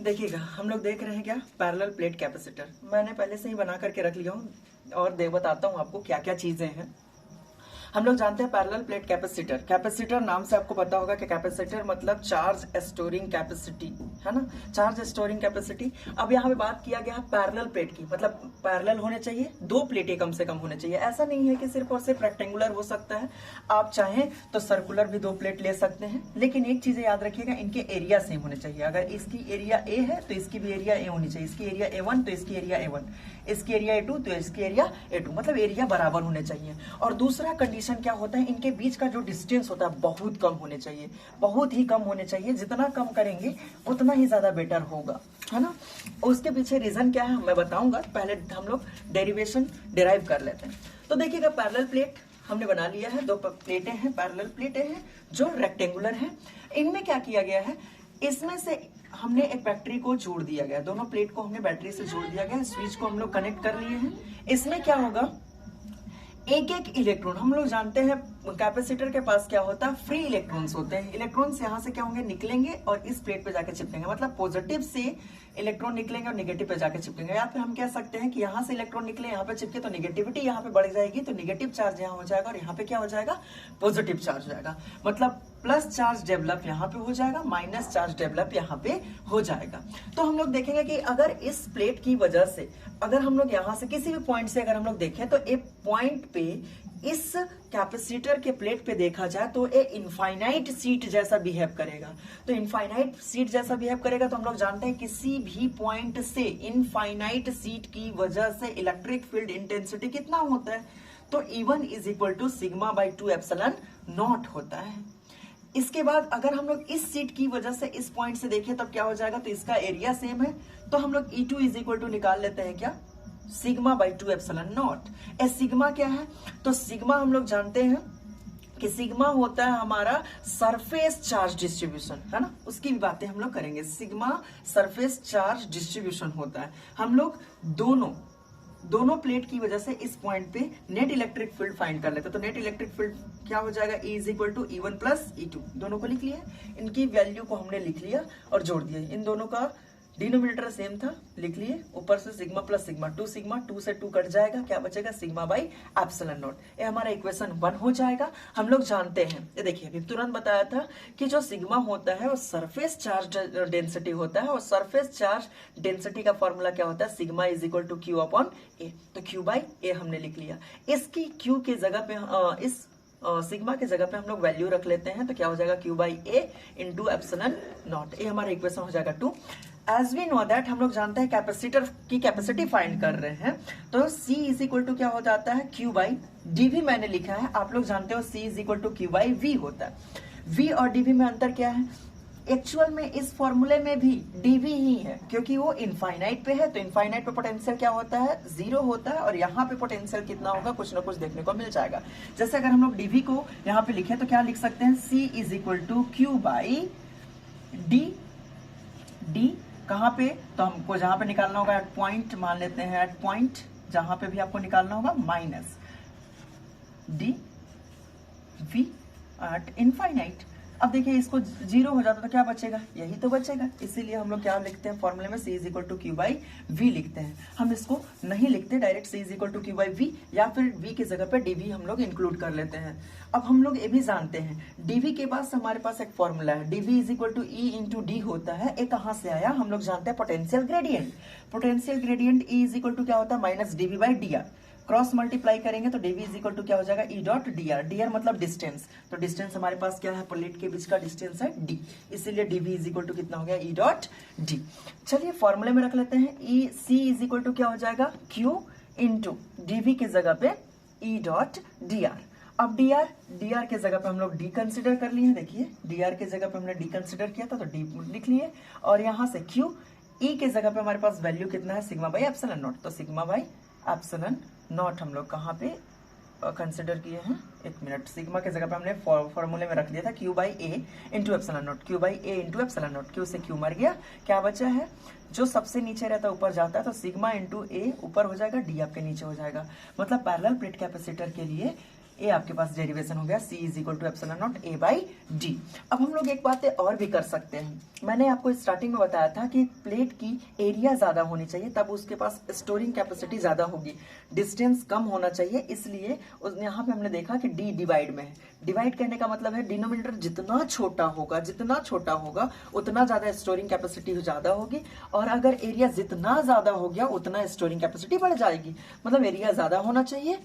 देखिएगा, हम लोग देख रहे हैं क्या, पैरेलल प्लेट कैपेसिटर। मैंने पहले से ही बना करके रख लिया हूँ और बताता हूँ आपको क्या क्या चीजें हैं। हम लोग जानते हैं पैरेलल प्लेट कैपेसिटर। कैपेसिटर नाम से आपको पता होगा कि कैपेसिटर मतलब चार्ज स्टोरिंग कैपेसिटी, है ना, चार्ज स्टोरिंग कैपेसिटी। अब यहाँ पे बात किया गया पैरेलल प्लेट की, मतलब पैरेलल होने चाहिए, दो प्लेटें कम से कम होने चाहिए। ऐसा नहीं है कि सिर्फ और सिर्फ रेक्टेंगुलर हो सकता है, आप चाहें तो सर्कुलर भी दो प्लेट ले सकते हैं। लेकिन एक चीज याद रखिएगा, इनके एरिया सेम होने चाहिए। अगर इसकी एरिया ए है तो इसकी भी एरिया ए होनी चाहिए, इसकी एरिया A1 तो इसकी एरिया A1, इसकी एरिया A2 तो इसकी एरिया A2, मतलब एरिया बराबर होने चाहिए। और दूसरा कंडीशन क्या होता है, इनके बीच का जो डिस्टेंस होता है बहुत कम होने चाहिए, बहुत ही कम होने चाहिए। जितना कम करेंगे उतना ही ज्यादा बेटर होगा, है ना। उसके पीछे रीजन क्या है मैं बताऊंगा, पहले हम लोग डेरिवेशन डिराइव कर लेते हैं। तो देखिएगा, पैरेलल प्लेट हमने बना लिया है, दो प्लेटें हैं, पैरेलल प्लेटें हैं जो रेक्टेंगुलर हैं। इनमें क्या किया गया है, इसमें से हमने एक बैटरी को जोड़ दिया गया, दोनों प्लेट को हमने बैटरी से जोड़ दिया गया, स्विच को हम लोग कनेक्ट कर लिए हैं। इसमें क्या होगा, एक एक इलेक्ट्रॉन, हम लोग जानते हैं कैपेसिटर के पास क्या होता है, फ्री इलेक्ट्रॉन्स होते हैं। इलेक्ट्रॉन्स यहाँ से क्या होंगे, निकलेंगे और इस प्लेट पे जाके चिपकेंगे, मतलब पॉजिटिव से इलेक्ट्रॉन निकलेंगे और नेगेटिव पे जाके चिपकेंगे। या फिर हम कह सकते हैं कि यहाँ से इलेक्ट्रॉन निकले, यहाँ पे चिपके तो नेगेटिविटी यहाँ पे बढ़ जाएगी, तो नेगेटिव चार्ज यहाँ हो जाएगा और यहाँ पे क्या हो जाएगा, पॉजिटिव चार्ज हो जाएगा। मतलब प्लस चार्ज डेवलप यहाँ पे हो जाएगा, माइनस चार्ज डेवलप यहाँ पे हो जाएगा। तो हम लोग देखेंगे कि अगर इस प्लेट की वजह से, अगर हम लोग यहाँ से किसी भी पॉइंट से अगर हम लोग देखें तो एक पॉइंट पे इस कैपेसिटर के प्लेट पे देखा जाए तो ये इनफाइनाइट सीट जैसा बिहेव करेगा। तो इनफाइनाइट सीट जैसा बिहेव करेगा, तो हम लोग जानते हैं किसी भी पॉइंट से इनफाइनाइट सीट की वजह से इलेक्ट्रिक फील्ड इंटेंसिटी कितना होता है, तो E1 is equal to sigma by 2 epsilon not होता है। इसके बाद अगर हम लोग इस सीट की वजह से इस पॉइंट से देखें तब क्या हो जाएगा, तो इसका एरिया सेम है, तो हम लोग E2 इज इक्वल टू निकाल लेते हैं क्या, sigma by 2 epsilon not. A sigma क्या है, तो सिग्मा हम लोग जानते हैं कि सिग्मा होता है हमारा सरफेस चार्ज डिस्ट्रीब्यूशन, है ना, उसकी भी बातें हम लोग करेंगे। सिग्मा सरफेस चार्ज डिस्ट्रीब्यूशन होता है। हम लोग दोनों प्लेट की वजह से इस पॉइंट पे नेट इलेक्ट्रिक फील्ड फाइंड कर लेते हैं। तो नेट इलेक्ट्रिक फील्ड क्या हो जाएगा, E is equal to E1 plus E2, दोनों को लिख लिया, इनकी वैल्यू को हमने लिख लिया और जोड़ दिया। इन दोनों का डिनोमिनेटर सेम था, लिख लिए, ऊपर से सिग्मा प्लस सिग्मा, 2 सिग्मा, 2 से 2 कट जाएगा, क्या बचेगा, सिग्मा बाई एप्सिलॉन नॉट। ये हमारा इक्वेशन 1 हो जाएगा। हम लोग जानते हैं, ये देखिए अभी तुरंत बताया था कि जो सिग्मा होता है वो सरफेस चार्ज डेंसिटी होता है, और सरफेस चार्ज डेंसिटी का फॉर्मूला क्या होता है, sigma is equal to Q upon A. तो क्यू बाई ए हमने लिख लिया। इसकी क्यू के जगह पे इस सिग्मा के जगह पे हम लोग वैल्यू रख लेते हैं, तो क्या हो जाएगा, Q by A into epsilon not. ये हमारा इक्वेशन हो जाएगा 2। एज वी नो दैट, हम लोग जानते हैं कैपेसिटर की कैपेसिटी फाइंड कर रहे हैं, तो C इज इक्वल टू क्या हो जाता है, Q बाई dV मैंने लिखा है, आप लोग जानते हो C is equal to Q by V होता है। V और dV में अंतर क्या है, एक्चुअल में इस फॉर्मूले में भी dV ही है, क्योंकि वो इनफाइनाइट पे है, तो इनफाइनाइट पे पोटेंशियल क्या होता है, 0 होता है, और यहाँ पे पोटेंशियल कितना होगा, कुछ ना कुछ देखने को मिल जाएगा। जैसे अगर हम लोग dV को यहाँ पे लिखे तो क्या लिख सकते हैं, C is equal to Q by D कहां पे, तो हमको जहां पे निकालना होगा एट पॉइंट, मान लेते हैं एट पॉइंट, जहां पे भी आपको निकालना होगा, minus D V at infinite. अब देखिए इसको 0 हो जाता तो क्या बचेगा, यही तो बचेगा। इसीलिए हम लोग क्या लिखते हैं फॉर्मूले में, C is equal to Q by V लिखते हैं। हम इसको नहीं लिखते direct C is equal to Q by V, या फिर V की जगह पे dV हम लोग इंक्लूड कर लेते हैं। अब हम लोग ये भी जानते हैं dV के पास हमारे पास एक फॉर्मूला है, dV is equal to E into D होता है। ये कहां से आया, हम लोग जानते हैं potential gradient. Potential gradient E is equal to क्या होता है, minus dV by dr। Cross multiply करेंगे तो dV इज इक्वल टू क्या हो जाएगा, E डॉट dr। dr मतलब डिस्टेंस, तो डिस्टेंस हमारे पास क्या है, प्लेट के बीच का डिस्टेंस है d, इसीलिए dV इज इक्वल टू कितना हो गया, E डॉट d। चलिए फॉर्मूले में रख लेते हैं, C इज इक्वल टू क्या हो जाएगा, Q इंटू dV के जगह पे E डॉट dr। अब dr के जगह पे हम लोग d कंसिडर कर लिए, देखिए dr के जगह पे हमने d कंसिडर किया था तो d लिख लिए, और यहां से Q, E के जगह पे हमारे पास वैल्यू कितना है, सिग्मा बाई एप्सिलॉन नॉट, तो सिग्मा बाई एप्सिलॉन नॉट हम लोग कहाँ पे कंसिडर किए हैं, एक मिनट, सिग्मा के जगह पे हमने फॉर्मूले में रख लिया था Q by A into epsilon not, Q by A into epsilon not. Q से Q मर गया, क्या बचा है, जो सबसे नीचे रहता है ऊपर जाता है, तो सिग्मा इंटू ए ऊपर हो जाएगा, डी आपके नीचे हो जाएगा। मतलब पैरेलल प्लेट कैपेसिटर के लिए ए आपके पास डेरिवेशन हो गया, C is equal to epsilon naught A by D. अब हम लोग एक बात और भी कर सकते हैं, मैंने आपको स्टार्टिंग में बताया था कि प्लेट की एरिया ज्यादा होनी चाहिए, तब उसके पास स्टोरिंग कैपेसिटी ज्यादा होगी, डिस्टेंस कम होना चाहिए, इसलिए यहाँ पे हमने देखा कि डी डिवाइड में है। डिवाइड करने का मतलब है डिनोमिनेटर जितना छोटा होगा उतना ज्यादा स्टोरिंग कैपेसिटी ज्यादा होगी, और अगर एरिया जितना ज्यादा हो गया उतना स्टोरिंग कैपेसिटी बढ़ जाएगी। मतलब एरिया ज्यादा होना चाहिए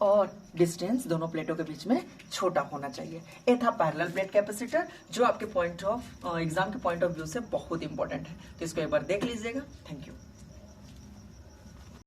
और डिस्टेंस दोनों प्लेटों के बीच में छोटा होना चाहिए। ये था पैरेलल प्लेट कैपेसिटर, जो आपके पॉइंट ऑफ एग्जाम के पॉइंट ऑफ व्यू से बहुत इंपॉर्टेंट है, तो इसको एक बार देख लीजिएगा। Thank you.